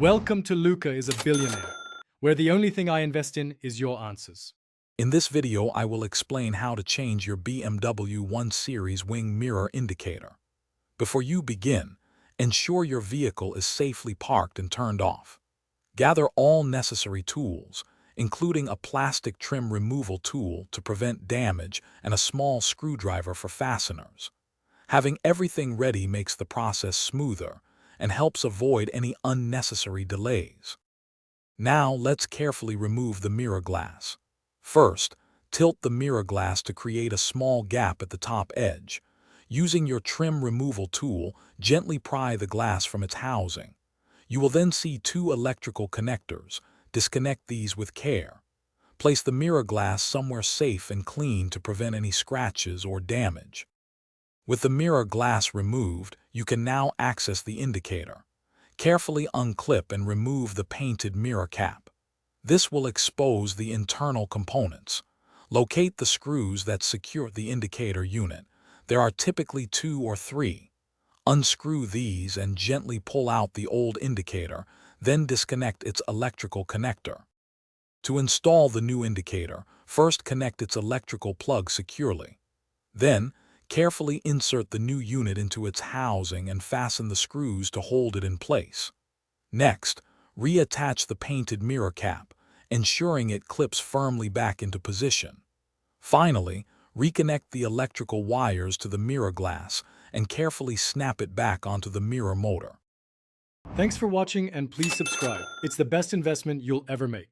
Welcome to Luca is a Billionaire, where the only thing I invest in is your answers. In this video, I will explain how to change your BMW 1 Series wing mirror indicator. Before you begin, ensure your vehicle is safely parked and turned off. Gather all necessary tools, including a plastic trim removal tool to prevent damage and a small screwdriver for fasteners. Having everything ready makes the process smoother and helps avoid any unnecessary delays. Now let's carefully remove the mirror glass. First, tilt the mirror glass to create a small gap at the top edge. Using your trim removal tool, gently pry the glass from its housing. You will then see two electrical connectors. Disconnect these with care. Place the mirror glass somewhere safe and clean to prevent any scratches or damage. With the mirror glass removed, you can now access the indicator. Carefully unclip and remove the painted mirror cap. This will expose the internal components. Locate the screws that secure the indicator unit. There are typically 2 or 3. Unscrew these and gently pull out the old indicator, then disconnect its electrical connector. To install the new indicator, first connect its electrical plug securely. Then, carefully insert the new unit into its housing and fasten the screws to hold it in place. Next, reattach the painted mirror cap, ensuring it clips firmly back into position. Finally, reconnect the electrical wires to the mirror glass and carefully snap it back onto the mirror motor. Thanks for watching and please subscribe. It's the best investment you'll ever make.